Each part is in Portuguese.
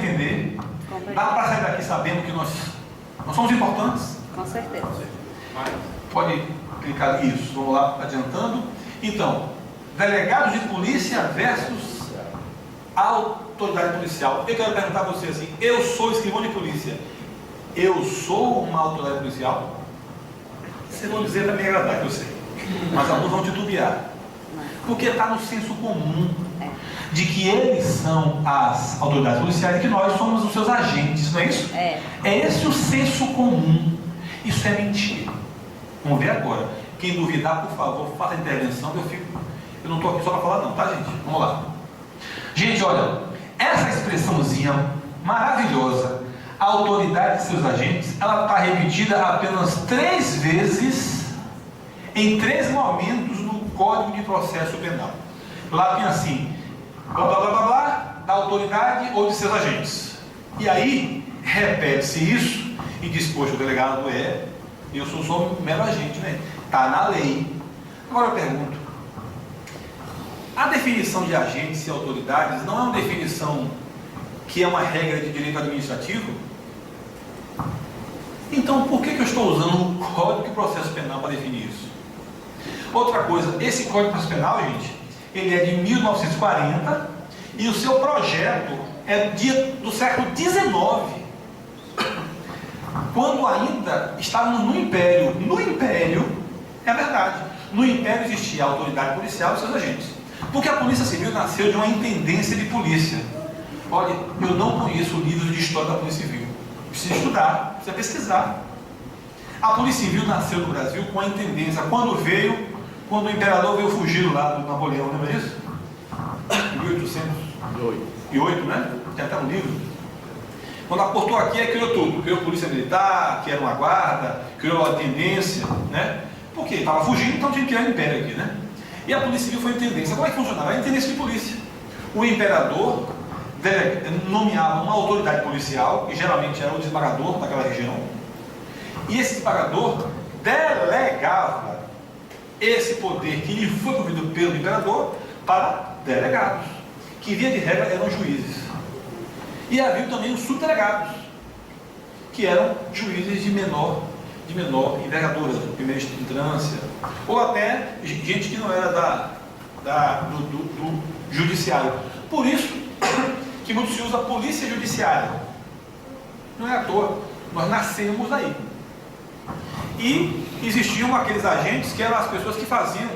defender? Dá para sair daqui sabendo que nós somos importantes? Com certeza. Pode clicar isso. Vamos lá, adiantando. Então, delegados de polícia versus autoridade policial. Eu quero perguntar a você assim: eu sou escrivão de polícia, eu sou uma autoridade policial? Vocês vão dizer para me agradar, que eu sei, mas alguns vão titubear, porque está no senso comum de que eles são as autoridades policiais e que nós somos os seus agentes, não é isso? É esse o senso comum. Isso é mentira. Vamos ver agora. Quem duvidar, por favor, faça a intervenção. Eu não estou aqui só para falar não, tá, gente? Vamos lá. Gente, olha, essa expressãozinha maravilhosa, a autoridade de seus agentes, ela está repetida apenas 3 vezes em 3 momentos no Código de Processo Penal. Lá tem assim: blá blá blá blá blá, da autoridade ou de seus agentes. E aí repete-se isso e diz: poxa, o delegado eu sou só um mero agente, né? Está na lei. Agora eu pergunto: a definição de agentes e autoridades não é uma definição que é uma regra de direito administrativo? Então por que eu estou usando o Código de Processo Penal para definir isso? Outra coisa, esse Código de Processo Penal, gente, ele é de 1940 e o seu projeto é do século XIX, quando ainda estávamos no Império. No Império, é verdade, no Império existia a autoridade policial e seus agentes, porque a Polícia Civil nasceu de uma intendência de polícia. Olha, eu não conheço livros de história da Polícia Civil, precisa estudar, precisa pesquisar. A Polícia Civil nasceu no Brasil com a intendência, quando o imperador veio fugir lá do Napoleão, lembra disso? Em 1808, né? Tem até um livro. Quando aportou aqui, criou tudo. Criou polícia militar, que era uma guarda, criou a intendência, né? Porque estava fugindo, então tinha que criar o império aqui, né? E a Polícia Civil foi a intendência. Como é que funcionava? A intendência de polícia. O imperador nomeava uma autoridade policial, que geralmente era o desembargador daquela região, e esse desembargador delegava esse poder que lhe foi conferido pelo imperador para delegados, que via de regra eram juízes. E havia também os subdelegados, que eram juízes de menor envergadura, de primeira instância, ou até gente que não era do judiciário. Por isso que muito se usa a polícia judiciária. Não é à toa, nós nascemos aí. E existiam aqueles agentes que eram as pessoas que faziam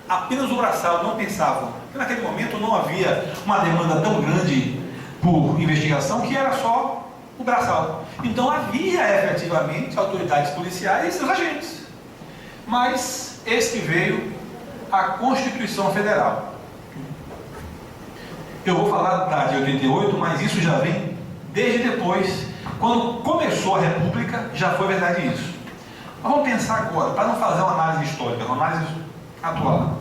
apenas o braçal, não pensavam. Porque naquele momento não havia uma demanda tão grande por investigação, que era só o braçal. Então havia efetivamente autoridades policiais e seus agentes. Mas eis que veio a Constituição Federal. Eu vou falar da de 88, mas isso já vem desde depois. Quando começou a República, já foi verdade isso. Mas vamos pensar agora, para não fazer uma análise histórica, uma análise atual.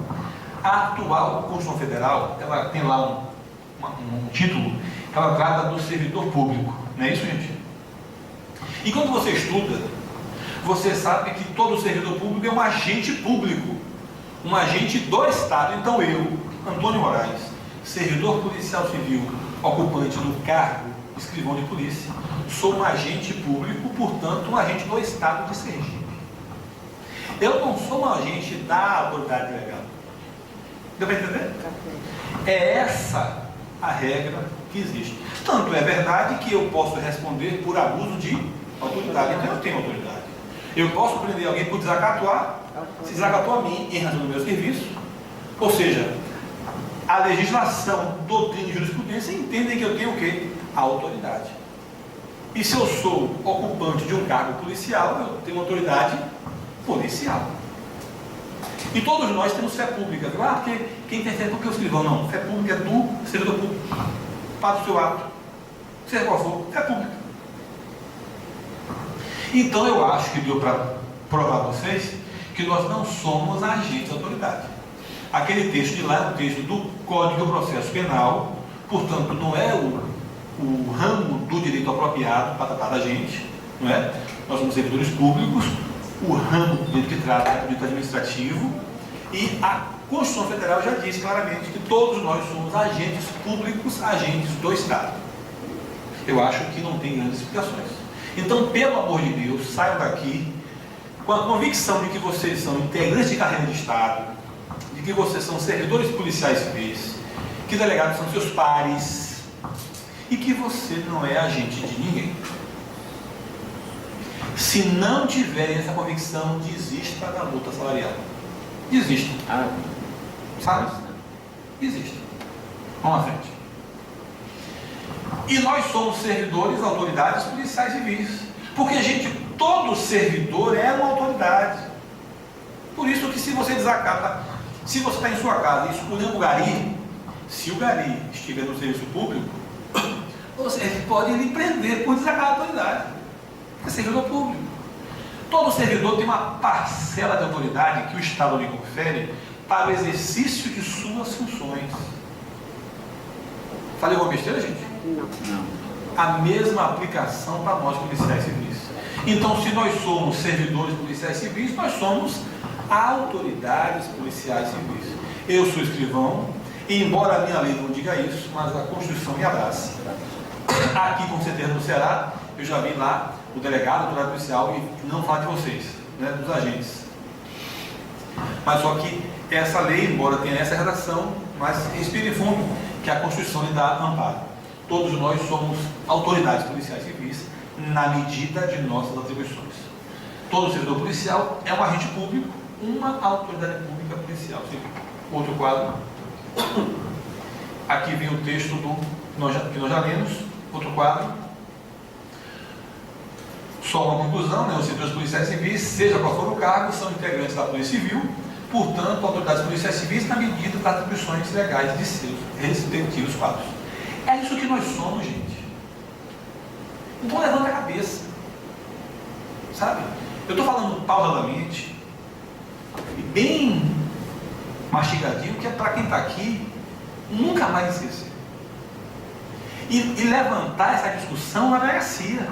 A atual Constituição Federal, ela tem lá um título, que ela trata do servidor público. Não é isso, gente? E quando você estuda, você sabe que todo servidor público é um agente público, um agente do Estado. Então eu, Antônio Moraes, servidor policial civil, ocupante do cargo de escrivão de polícia, sou um agente público, portanto um agente do Estado de Sergipe. Eu não sou um agente da autoridade legal. Deu para entender? É essa a regra que existe. Tanto é verdade que eu posso responder por abuso de autoridade. Então eu tenho autoridade. Eu posso prender alguém por desacato se desacatou a mim em razão do meu serviço. Ou seja, a legislação, doutrina e jurisprudência entendem que eu tenho o quê? A autoridade. E se eu sou ocupante de um cargo policial, eu tenho autoridade policial. E todos nós temos fé pública. Porque quem tem fé pública é o escrivão. Não, fé pública é do servidor público. Para o seu ato, seja qual for, fé pública. Então eu acho que deu para provar a vocês que nós não somos agentes da autoridade. Aquele texto de lá é um texto do Código do Processo Penal, portanto não é o ramo do direito apropriado para tratar da gente, não é? Nós somos servidores públicos, o ramo do direito que trata é o direito administrativo, e a Constituição Federal já diz claramente que todos nós somos agentes públicos, agentes do Estado. Eu acho que não tem grandes explicações. Então, pelo amor de Deus, saiam daqui com a convicção de que vocês são integrantes de carreira de Estado, de que vocês são servidores policiais civis, que delegados são seus pares e que você não é agente de ninguém. Se não tiverem essa convicção, desista da luta salarial. Desista. Sabe? Desista. Vamos à frente. E nós somos servidores, autoridades policiais civis. Porque, gente, todo servidor é uma autoridade. Por isso que se você desacata, se você está em sua casa e escolher o gari, se o gari estiver no serviço público, você pode lhe prender por desacato da autoridade. É servidor público. Todo servidor tem uma parcela de autoridade que o Estado lhe confere para o exercício de suas funções. Falei alguma besteira, gente? Não. A mesma aplicação para nós policiais civis. Então, se nós somos servidores policiais civis, nós somos autoridades policiais civis. Eu sou escrivão, e embora a minha lei não diga isso, mas a Constituição me abraça. Aqui, com certeza, no Ceará, eu já vi lá o delegado, a autoridade policial, e não fala de vocês, né, dos agentes. Mas só que essa lei, embora tenha essa redação, mas respire fundo, que a Constituição lhe dá amparo. Todos nós somos autoridades policiais civis na medida de nossas atribuições. Todo servidor policial é um agente público, uma autoridade pública policial civil. Outro quadro. Aqui vem o texto que nós já lemos. Outro quadro. Só uma conclusão, né? Os servidores policiais civis, seja qual for o cargo, são integrantes da Polícia Civil, portanto, autoridades policiais civis na medida das atribuições legais de seus respectivos quadros. É isso que nós somos, gente. Então levanta a cabeça. Sabe? Eu estou falando pausadamente e bem mastigadinho, que é para quem está aqui nunca mais esquecer. E levantar essa discussão na delegacia.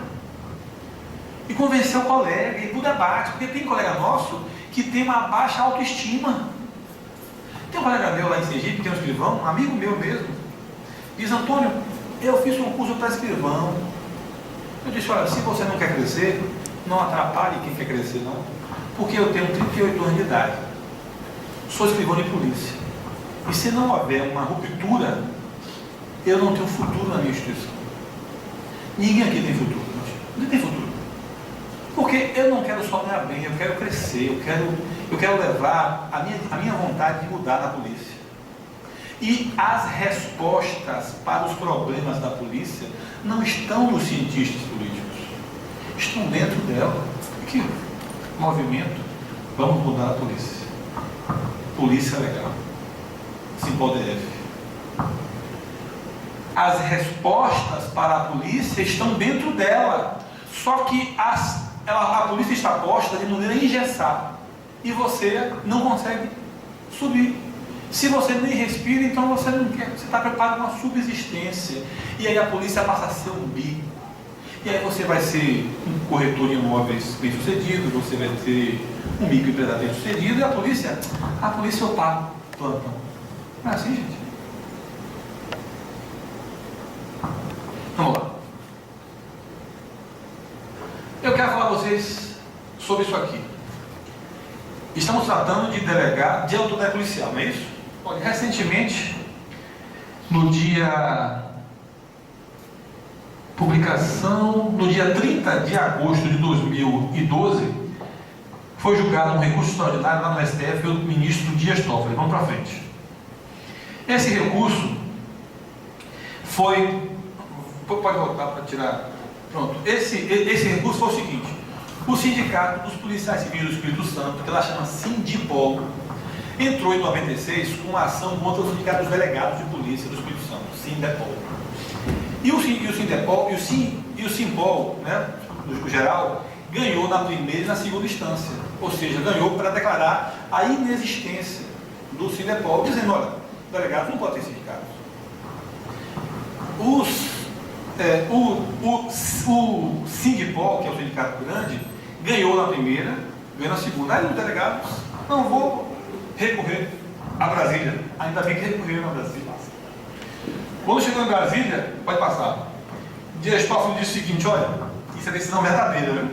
E convencer o colega, e ir para o debate, porque tem colega nosso que tem uma baixa autoestima. Tem um colega meu lá em Sergipe, que é um escrivão, um amigo meu mesmo, diz: Antônio, eu fiz um curso para escrivão. Eu disse: olha, se você não quer crescer, não atrapalhe quem quer crescer, não. Porque eu tenho 38 anos de idade, sou escrivão de polícia. E se não houver uma ruptura, eu não tenho futuro na minha instituição. Ninguém aqui tem futuro. Ninguém tem futuro. Porque eu não quero só ganhar bem, eu quero crescer, eu quero levar a minha vontade de mudar na polícia. E as respostas para os problemas da polícia não estão nos cientistas políticos, estão dentro dela. Que movimento? Vamos mudar a polícia. Polícia legal. SIMPOL-DF. As respostas para a polícia estão dentro dela. Só que a polícia está posta de maneira engessada. E você não consegue subir. Se você nem respira, então você não quer. Você está preparado com uma subsistência. E aí a polícia passa a ser um bico. E aí você vai ser um corretor de imóveis bem sucedido, você vai ser um microempresário bem sucedido, e a polícia eu pago plantão. Não é assim, gente? Vamos lá. Eu quero falar a vocês sobre isso aqui. Estamos tratando de delegado de autoridade policial, não é isso? Olha, recentemente, no dia 30 de agosto de 2012, foi julgado um recurso extraordinário lá no STF pelo ministro Dias Toffoli. Vamos para frente. Esse recurso foi... Pode voltar para tirar... Pronto. Esse recurso foi o seguinte: o Sindicato dos Policiais Civis do Espírito Santo, que ela chama Sindipol, entrou em 96 com uma ação contra o Sindicato dos Delegados de Polícia do Espírito Santo, Sindepol. E o Sindepol e o Simpol, né, no geral, ganhou na primeira e na segunda instância. Ou seja, ganhou para declarar a inexistência do Sindepol, dizendo: olha, delegados não podem ter sindicatos. O Sindipol, que é o sindicato grande, ganhou na primeira, ganhou na segunda. Aí os delegados: não vou recorrer a Brasília. Ainda bem que recorreram a Brasília. Quando chegou em Brasília, pode passar, Dias Toffoli disse o seguinte, olha, isso é decisão verdadeira, viu?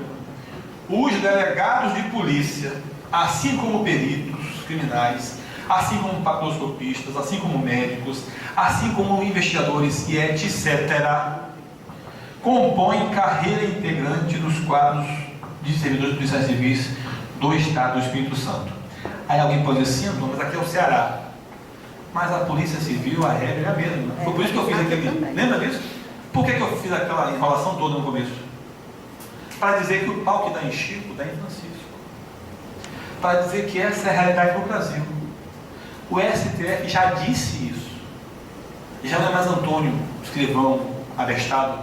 Os delegados de polícia, assim como peritos criminais, assim como patoloscopistas, assim como médicos, assim como investigadores e etc., compõem carreira integrante dos quadros de servidores policiais civis do Estado do Espírito Santo. Aí alguém pode dizer assim, mas aqui é o Ceará. Mas a Polícia Civil, a regra é a mesma. Foi por isso que eu fiz aquele... Lembra disso? Por que eu fiz aquela enrolação toda no começo? Para dizer que o pau que dá em Chico, dá em Francisco. Para dizer que essa é a realidade do Brasil. O STF já disse isso. Já não é mais Antônio, escrivão, abestado,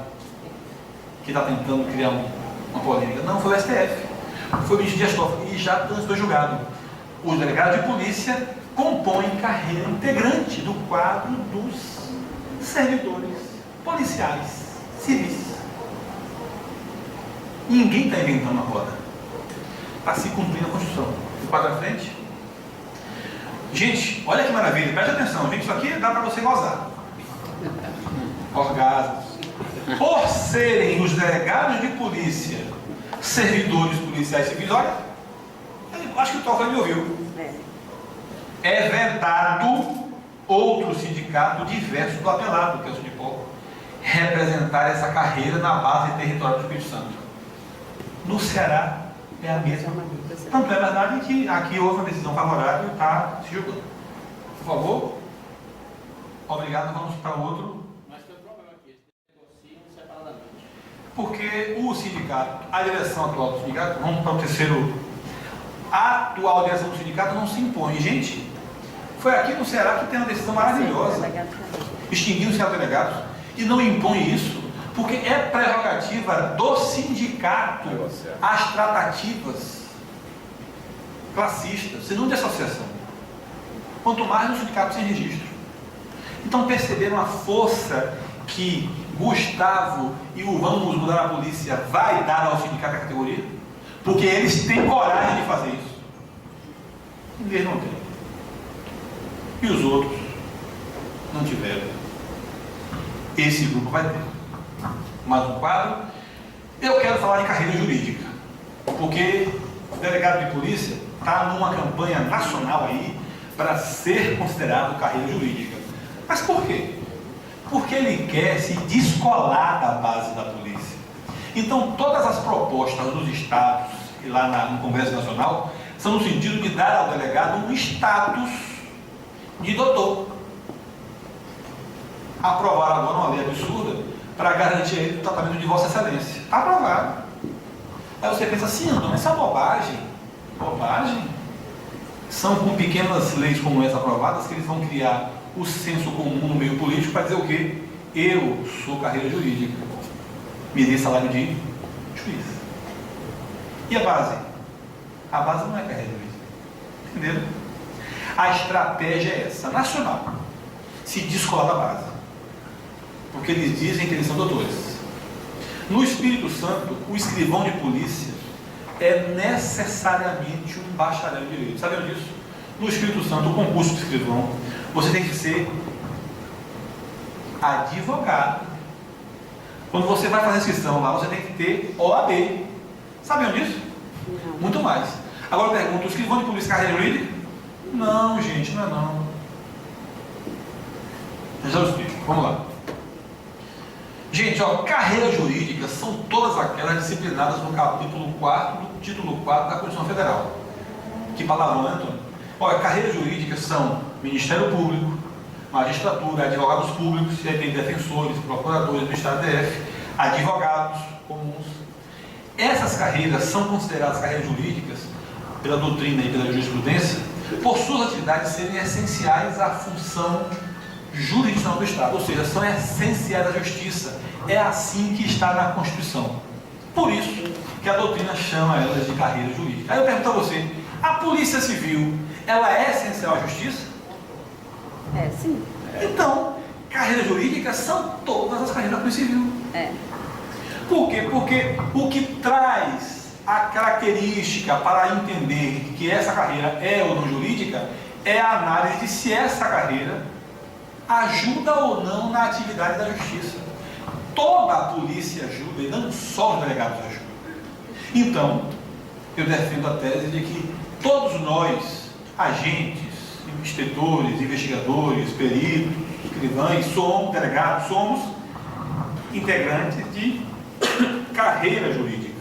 que está tentando criar uma polêmica. Não, foi o STF. Foi o ministro Dias Toffoli e já transitou julgado. Os delegados de polícia compõem carreira integrante do quadro dos servidores policiais civis. Ninguém está inventando a roda. Está se cumprindo a Constituição. O quadro à frente. Gente, olha que maravilha, preste atenção, gente, isso aqui dá para você gozar. Orgasmos. Por serem os delegados de polícia servidores policiais civis, olha, eu acho que o Toffoli me ouviu. É vedado outro sindicato diverso do apelado, que é o Sindipol, representar essa carreira na base territorial do Espírito Santo. No Ceará é a mesma coisa. Tanto é verdade que aqui houve uma decisão favorável e está se julgando. Por favor. Obrigado, vamos para outro. Mas tem um problema aqui, eles negociam separadamente. Porque o sindicato, a direção atual do sindicato, vamos para o terceiro, a atual direção do sindicato não se impõe. Gente, foi aqui no Ceará que tem uma decisão maravilhosa, extinguindo os delegados, e não impõe isso, porque é prerrogativa do sindicato as tratativas classistas, e não de associação. Quanto mais no sindicato sem registro. Então perceberam a força que Gustavo e o vamos mudar a polícia vai dar ao sindicato da categoria? Porque eles têm coragem de fazer isso. Eles não têm. E os outros não tiveram. Esse grupo vai ter. Mais um quadro. Eu quero falar de carreira jurídica. Porque o delegado de polícia está numa campanha nacional aí para ser considerado carreira jurídica. Mas por quê? Porque ele quer se descolar da base da polícia. Então, todas as propostas dos estados e lá no Congresso Nacional são no sentido de dar ao delegado um status de doutor. Aprovaram agora uma lei absurda para garantir a ele o tratamento de Vossa Excelência. Está aprovado. Aí você pensa assim, mas essa bobagem, são com pequenas leis como essa aprovadas que eles vão criar o senso comum no meio político para dizer o quê? Eu sou carreira jurídica. Me dê salário de juiz. E a base? A base não é carreira jurídica. Entenderam? A estratégia é essa, nacional. Se descolar da base. Porque eles dizem que eles são doutores. No Espírito Santo, o escrivão de polícia é necessariamente um bacharel em direito. Sabiam disso? No Espírito Santo, o concurso de escrivão, você tem que ser advogado. Quando você vai fazer inscrição lá, você tem que ter OAB. Sabiam disso? Não. Muito mais. Agora eu pergunto, o escrivão de polícia carreira jurídica? Não, gente, não é não. Já eu explico. Vamos lá. Gente, carreiras jurídicas são todas aquelas disciplinadas no capítulo 4 do título 4 da Constituição Federal. Que palavrão, né, Antônio? Olha, carreiras jurídicas são Ministério Público, magistratura, advogados públicos, e aí tem defensores, procuradores do Estado DF, advogados comuns. Essas carreiras são consideradas carreiras jurídicas pela doutrina e pela jurisprudência por suas atividades serem essenciais à função jurisdicional do Estado, ou seja, são essenciais à justiça. É assim que está na Constituição. Por isso que a doutrina chama elas de carreira jurídica. Aí eu pergunto a você, a Polícia Civil, ela é essencial à justiça? É, sim. Então, carreiras jurídicas são todas as carreiras da Polícia Civil. É. Por quê? Porque o que traz a característica para entender que essa carreira é ou não jurídica é a análise de se essa carreira ajuda ou não na atividade da justiça. toda a polícia ajuda e não só os delegados ajudam. Então, eu defendo a tese de que todos nós, agentes, inspetores, investigadores, peritos, escrivães, somos delegados, somos integrantes de carreira jurídica.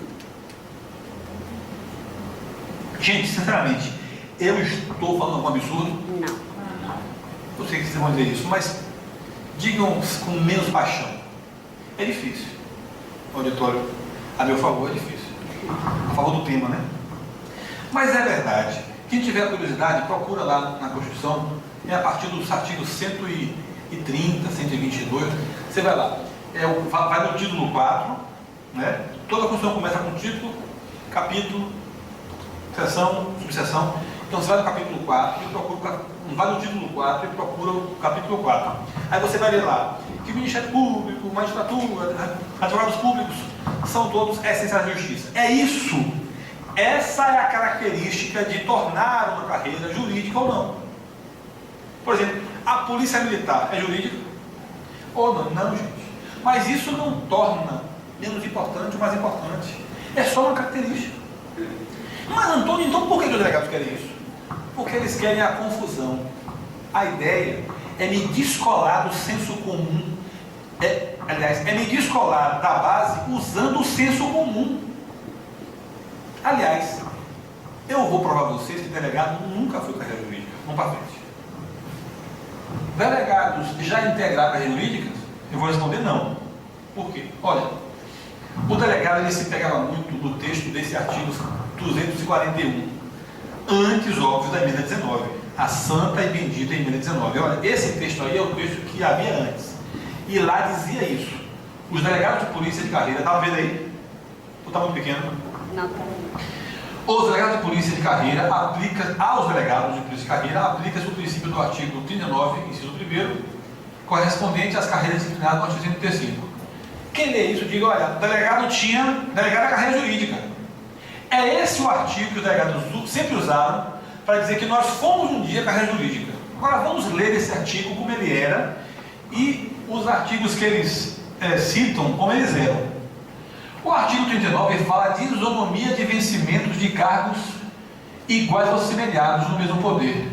Gente, sinceramente, eu estou falando algum absurdo? Não. Eu sei que vocês vão dizer isso, mas digam com menos paixão. É difícil. O auditório, a meu favor, é difícil. A favor do tema, né? Mas é verdade. Quem tiver curiosidade, procura lá na Constituição, é a partir dos artigos 130, 122, você vai lá. Vai no título 4, né? Toda a Constituição começa com título, capítulo, seção, subseção. Então você vai no capítulo 4 e procura, vai no título 4 e procura o capítulo 4. Aí você vai ler lá que o Ministério Público, magistratura, advogados públicos são todos essenciais da justiça. É isso. Essa é a característica de tornar uma carreira jurídica ou não. Por exemplo, a polícia militar é jurídica ou não? Não, gente. Mas isso não torna menos importante ou mais importante. É só uma característica. Mas, Antônio, então por que os delegados querem isso? Porque eles querem a confusão. A ideia é me descolar do senso comum. Aliás, é me descolar da base usando o senso comum. Aliás, eu vou provar a vocês que delegado nunca foi carreira jurídica. Vamos para frente. Delegados já integraram carreira jurídica? Eu vou responder não. Por quê? Olha, o delegado ele se pegava muito do texto desse artigo 241, antes, óbvio, da emenda 19, a santa e bendita emenda 19. Olha, esse texto aí é o texto que havia antes. E lá dizia isso. Os delegados de polícia de carreira, estava vendo aí? Ou está muito pequeno? Não, tá. Os delegados de polícia de carreira aos delegados de polícia de carreira aplica-se o princípio do artigo 39, inciso 1º, correspondente às carreiras disciplinadas no artigo 135. Quem lê isso, diga, olha, o delegado é carreira jurídica. É esse o artigo que os delegados sempre usaram para dizer que nós fomos um dia carreira jurídica. Agora vamos ler esse artigo como ele era e os artigos que eles citam como eles eram. O artigo 39 fala de isonomia de vencimentos de cargos iguais ou semelhados no mesmo poder.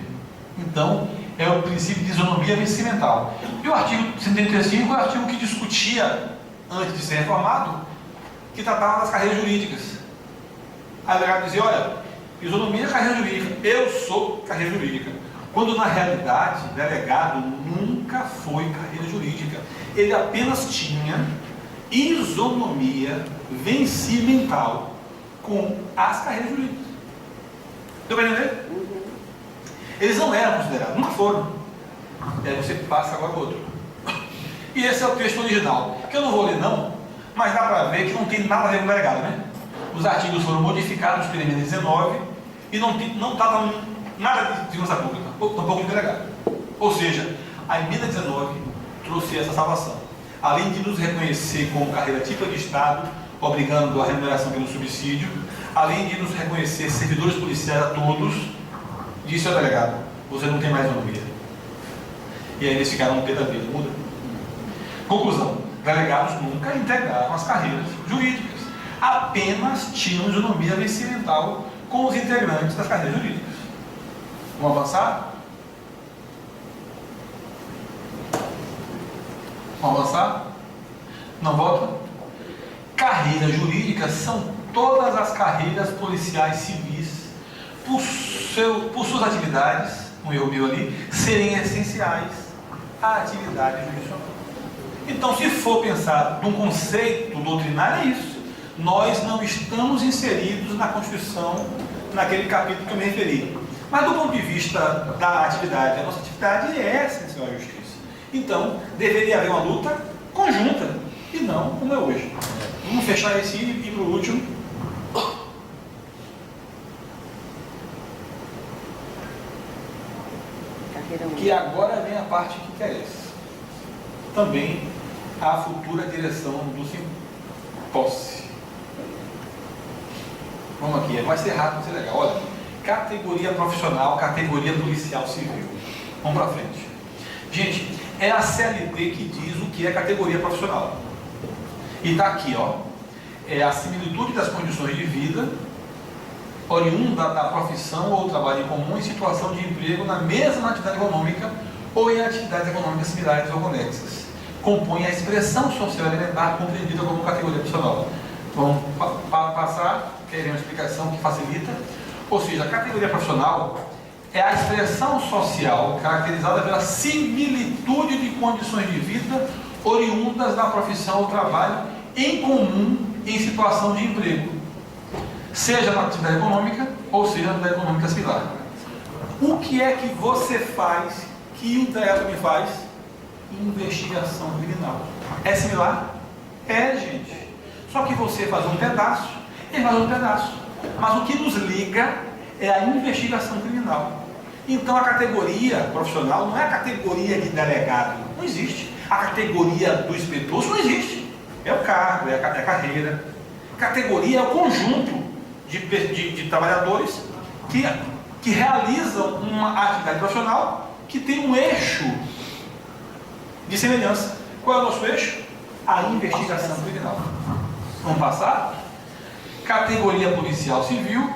Então, é o princípio de isonomia vencimental. E o artigo 135 é o artigo que discutia, antes de ser reformado, que tratava das carreiras jurídicas. Aí o delegado dizia, olha, isonomia é carreira jurídica, eu sou carreira jurídica. Quando na realidade, delegado nunca foi carreira jurídica. Ele apenas tinha isonomia vencimental com as carreiras jurídicas. Deu para entender? Uhum. Eles não eram considerados, nunca foram. E aí você passa agora para o outro. E esse é o texto original, que eu não vou ler não, mas dá para ver que não tem nada a ver com o delegado, né? Os artigos foram modificados pela emenda 19 e não estava nada de segurança pública, tampouco de delegado. Ou seja, a emenda 19 trouxe essa salvação. Além de nos reconhecer como carreira típica de Estado, obrigando a remuneração pelo subsídio, além de nos reconhecer servidores policiais a todos, disse ao delegado, você não tem mais isonomia. E aí eles ficaram no pé da vida, muda. Conclusão, delegados nunca integraram as carreiras jurídicas, apenas tinham isonomia vencimental com os integrantes das carreiras jurídicas. Vamos avançar? Vamos avançar? Não volta? Carreiras jurídicas são todas as carreiras policiais civis, por suas atividades, um erro meu ali, serem essenciais à atividade jurisdicional. Então, se for pensar num conceito doutrinário, é isso. Nós não estamos inseridos na Constituição, naquele capítulo que eu me referi. Mas do ponto de vista da atividade, a nossa atividade é essencial à justiça. Então, deveria haver uma luta conjunta, e não como é hoje. Vamos fechar esse e ir para o último. Que agora vem a parte que interessa. Também a futura direção do Simposse. Vamos aqui, vai ser rápido, vai ser legal. Olha, categoria profissional, categoria policial civil. Vamos para frente. Gente, é a CLT que diz o que é categoria profissional. E está aqui, ó, é a similitude das condições de vida oriunda da profissão ou trabalho em comum em situação de emprego na mesma atividade econômica ou em atividades econômicas similares ou conexas. Compõe a expressão social elementar compreendida como categoria profissional. Vamos passar, queremos uma explicação que facilita. Ou seja, a categoria profissional é a expressão social caracterizada pela similitude de condições de vida oriundas da profissão ou trabalho em comum em situação de emprego, seja na atividade econômica ou seja na atividade econômica similar. O que é que você faz que o delegado me faz? Investigação criminal. É similar? É, gente. Só que você faz um pedaço, ele faz outro pedaço. Mas o que nos liga é a investigação criminal. Então a categoria profissional não é a categoria de delegado. Não existe. A categoria do inspetor não existe. É o cargo, é a carreira. Categoria é o conjunto de trabalhadores que realizam uma atividade profissional que tem um eixo de semelhança. Qual é o nosso eixo? A investigação criminal. Vamos passar? Categoria policial civil,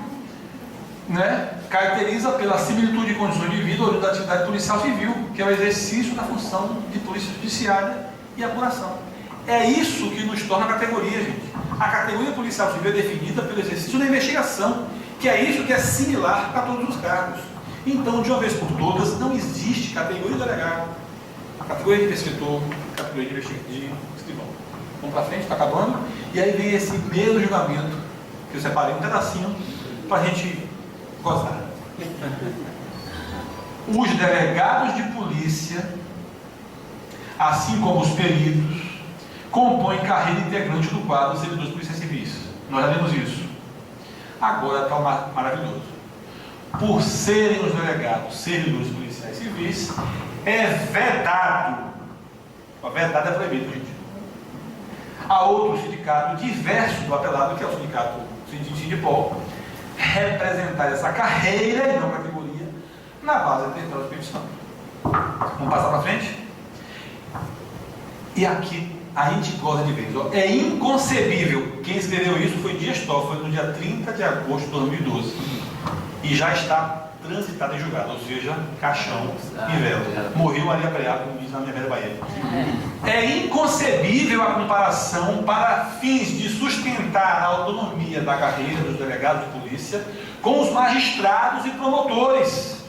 né? Caracteriza pela similitude de condições de vida oriunda da atividade policial civil, que é o exercício da função de polícia judiciária e apuração. É isso que nos torna categoria, gente. A categoria policial civil é definida pelo exercício da investigação, que é isso que é similar para todos os cargos. Então, de uma vez por todas, não existe categoria de delegado, categoria de inspetor, categoria de escrivão. Vamos para frente, está acabando. E aí vem esse mesmo julgamento, que eu separei um pedacinho, para a gente gozar. Os delegados de polícia, assim como os peritos, compõem carreira integrante do quadro dos servidores policiais civis. Nós já vimos isso. Agora está maravilhoso. Por serem os delegados servidores policiais civis, é vedado. Vedado é proibido, gente. Há outro sindicato diverso do apelado, que é o sindicato Sindipol, representar essa carreira e não categoria na base territorial do Espírito Santo. Vamos passar para frente? E aqui a gente goza de vez. Ó. É inconcebível. Quem escreveu isso foi Dias Toffoli no dia 30 de agosto de 2012. E já está transitado em julgado, ou seja, caixão e vela. Morreu ali apreado, como diz na minha velha Bahia. É inconcebível a comparação para fins de sustentar a autonomia da carreira dos delegados de polícia com os magistrados e promotores.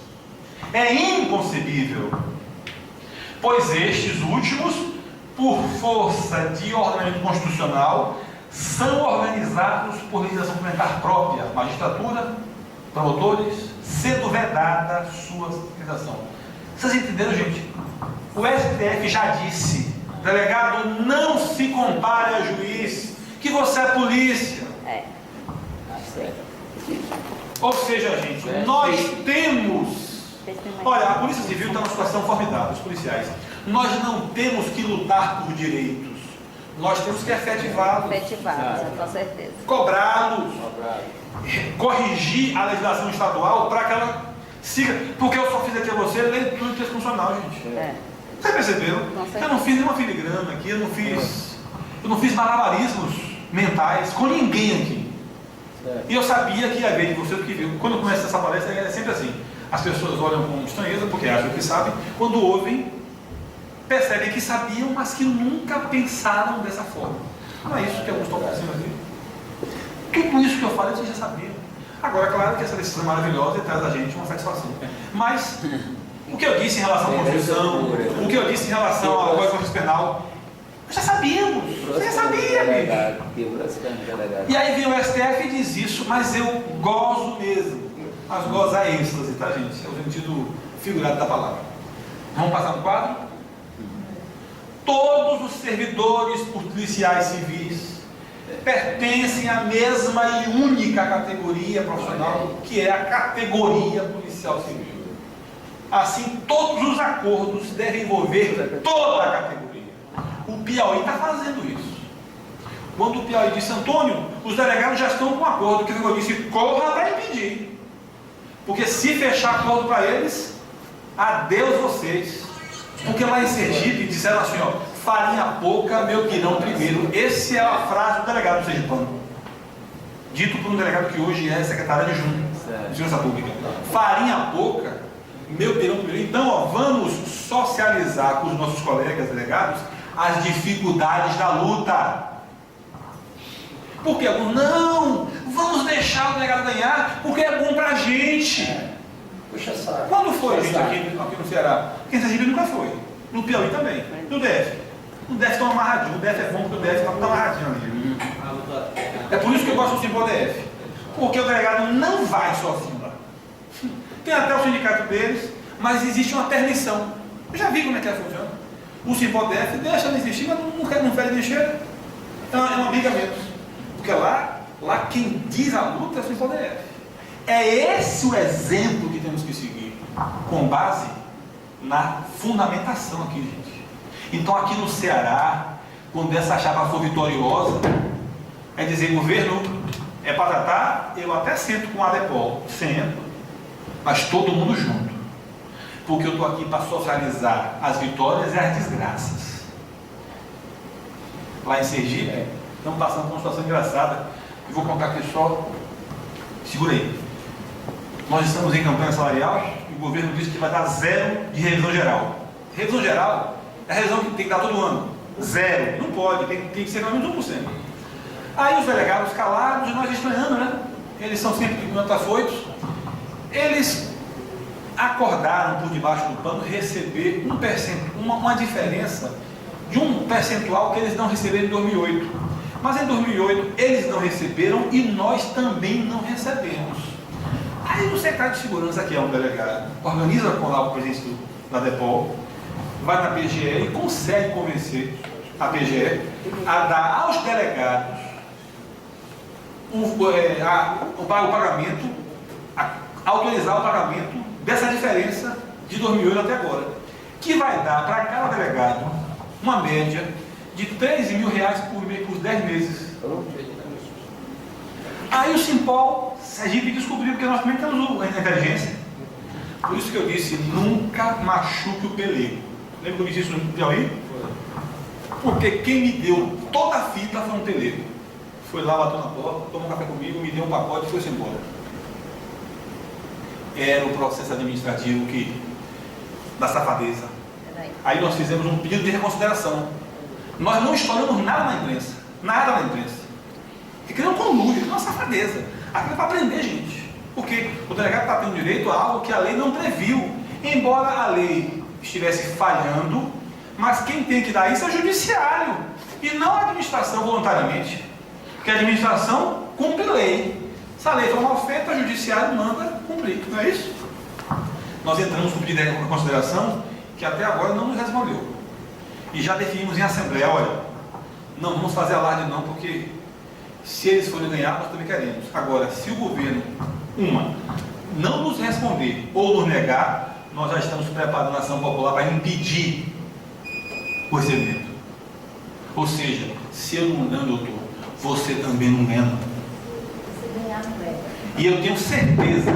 É inconcebível, pois estes últimos, por força de ordenamento constitucional, são organizados por legislação complementar própria, magistratura, promotores, sendo vedada sua organização. Vocês entenderam, gente? O STF já disse: delegado não se compare a juiz, que você é polícia. Ou seja, gente, nós temos... Olha, a Polícia Civil está numa situação formidável, os policiais. Nós não temos que lutar por direitos, nós temos que efetivá-los. Com certeza. Cobrá-los, corrigir a legislação estadual para que ela siga. Porque eu só fiz aqui a você leitura de texto funcional, gente. Vocês perceberam? Eu não fiz nenhuma filigrana aqui, eu não fiz malabarismos mentais com ninguém aqui. E eu sabia que ia ver de você do que viu. Quando eu começo essa palestra é sempre assim. As pessoas olham com estranheza porque acham que sabem. Quando ouvem, percebem que sabiam, mas que nunca pensaram dessa forma. Não é isso que alguns estão pensando aqui. Tudo isso que eu falei, vocês já sabiam. Agora, é claro que essa decisão é maravilhosa e traz a gente uma satisfação. Mas o que eu disse em relação à Constituição, o que eu disse em relação ao Código de Processo Penal, nós já sabíamos. Você já sabia, bicho. E aí vem o STF e diz isso, mas eu gozo mesmo. Mas goza a êxtase, tá, gente? É o sentido figurado da palavra. Vamos passar no quadro? Todos os servidores policiais civis pertencem à mesma e única categoria profissional, que é a categoria policial civil. Assim, todos os acordos devem envolver toda a categoria. O Piauí está fazendo isso. Quando o Piauí disse: Antônio, os delegados já estão com um acordo, que eu disse: corra para impedir. Porque se fechar acordo para eles, adeus vocês. Porque lá em Sergipe disseram assim: ó, farinha pouca, meu pirão primeiro. Essa é a frase do delegado do sergipano, dito por um delegado que hoje é secretário adjunto de Segurança Pública. Farinha pouca, meu pirão primeiro. Então, ó, vamos socializar com os nossos colegas delegados as dificuldades da luta. Porque alguns, não, vamos deixar o delegado ganhar, porque é bom pra gente. Puxa saco. Quando foi, gente, aqui no Ceará? Porque em Sergipe nunca foi. No Piauí também. No DF. No DF estão amarradinhos. O DF é bom porque o DF está amarradinho ali. É por isso que eu gosto do Simpol DF. Porque o delegado não vai sozinho lá. Tem até o sindicato deles, mas existe uma ternição. Eu já vi como é que funciona. O Simpol DF deixa de existir, mas não fere nem cheira. É uma briga menos. Porque lá quem diz a luta é o Simpol DF. É esse o exemplo que temos que seguir, com base na fundamentação aqui, gente. Então, aqui no Ceará, quando essa chapa for vitoriosa, é dizer, governo, é para tratar, eu até sento com a ADEPOL, sento, mas todo mundo junto. Porque eu estou aqui para socializar as vitórias e as desgraças. Lá em Sergipe, estamos passando por uma situação engraçada. Eu vou contar aqui só. Segura aí. Nós estamos em campanha salarial e o governo disse que vai dar 0 de revisão geral. Revisão geral é a revisão que tem que dar todo ano. 0. Não pode, tem que ser pelo menos 1%. Aí os delegados calados, e nós estranhando, né? Eles são sempre muito afoitos. Eles acordaram por debaixo do pano receber uma diferença de um percentual que eles não receberam em 2008. Mas em 2008 eles não receberam e nós também não recebemos. Aí o secretário de segurança, que é um delegado, organiza com lá o presidente da DEPOL, vai na PGE e consegue convencer a PGE a dar aos delegados o pagamento, autorizar o pagamento dessa diferença de 2008 até agora, que vai dar para cada delegado uma média de R$13.000 por mês por 10 meses. Aí o Simpol Sergipe descobriu, porque nós também temos a inteligência. Por isso que eu disse, nunca machuque o pelego. Lembra que eu disse isso no Piauí? Porque quem me deu toda a fita foi um pelego. Foi lá, bateu na porta, tomou um café comigo, me deu um pacote e foi-se embora. Era o processo administrativo da safadeza. Aí nós fizemos um pedido de reconsideração. Nós não estouramos nada na imprensa. Nada na imprensa. Porque não conlude, é uma safadeza. Aquilo é para aprender, gente. Porque o delegado está tendo direito a algo que a lei não previu. Embora a lei estivesse falhando, mas quem tem que dar isso é o judiciário. E não a administração voluntariamente. Porque a administração cumpre lei. Se a lei for mal feita, o judiciário manda cumprir. Não é isso? Nós entramos com pedido de consideração que até agora não nos respondeu. E já definimos em assembleia, olha, não vamos fazer alarde não, porque se eles forem ganhar, nós também queremos. Agora, se o governo, não nos responder ou nos negar, nós já estamos preparando a ação popular para impedir o recebimento. Ou seja, se eu não ganho, doutor, você também não ganha. Se ganhar, não ganha. E eu tenho certeza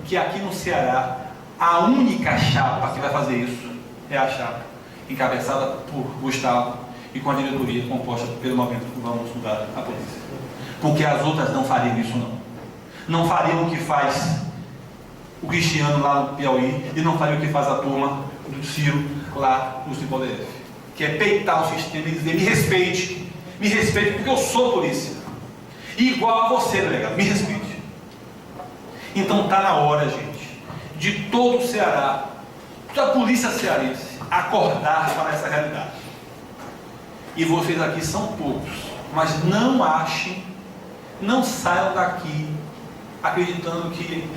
que aqui no Ceará, a única chapa que vai fazer isso é a chapa encabeçada por Gustavo e com a diretoria composta pelo movimento que vamos mudar a polícia. Porque as outras não fariam isso não. Não fariam o que faz o Cristiano lá no Piauí e não fariam o que faz a turma do Ciro lá no Simpol DF. Que é peitar o sistema e dizer, me respeite porque eu sou polícia. E igual a você, delegado, me respeite. Então está na hora, gente, de todo o Ceará, da polícia cearense, acordar para essa realidade. E vocês aqui são poucos, mas não achem, não saiam daqui acreditando que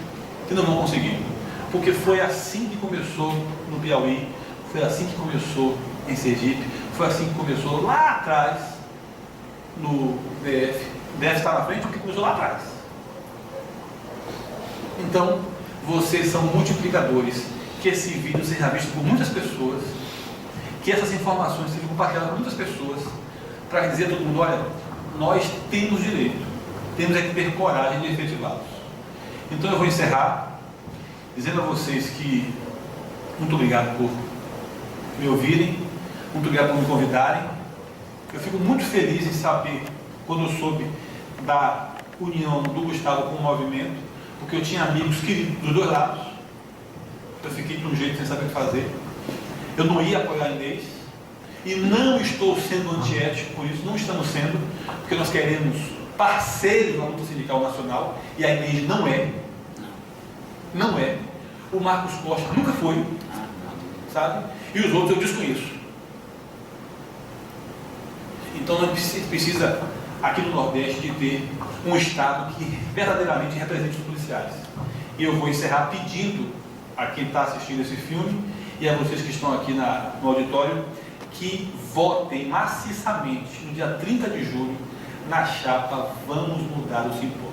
não vão conseguir. Porque foi assim que começou no Piauí, foi assim que começou em Sergipe, foi assim que começou lá atrás no DF. O DF está na frente porque começou lá atrás. Então, vocês são multiplicadores. Que esse vídeo seja visto por muitas pessoas, que essas informações sejam compartilhadas por muitas pessoas, para dizer a todo mundo, olha, nós temos direito, temos é que ter coragem de efetivá-los. Então eu vou encerrar dizendo a vocês que muito obrigado por me ouvirem, Muito obrigado por me convidarem. Eu fico muito feliz em saber, quando eu soube da união do Gustavo com o movimento, porque eu tinha amigos queridos dos dois lados. Eu fiquei de um jeito sem saber o que fazer. Eu não ia apoiar a Inês. E não estou sendo antiético por isso, não estamos sendo, porque nós queremos parceiros na luta sindical nacional, e a Inês não é. Não é. O Marcos Costa nunca foi, sabe? E os outros eu desconheço. Então a gente precisa, aqui no Nordeste, de ter um Estado que verdadeiramente represente os policiais. E eu vou encerrar pedindo a quem está assistindo esse filme e a vocês que estão aqui no auditório que votem maciçamente no dia 30 de julho na chapa Vamos Mudar o Simpósio.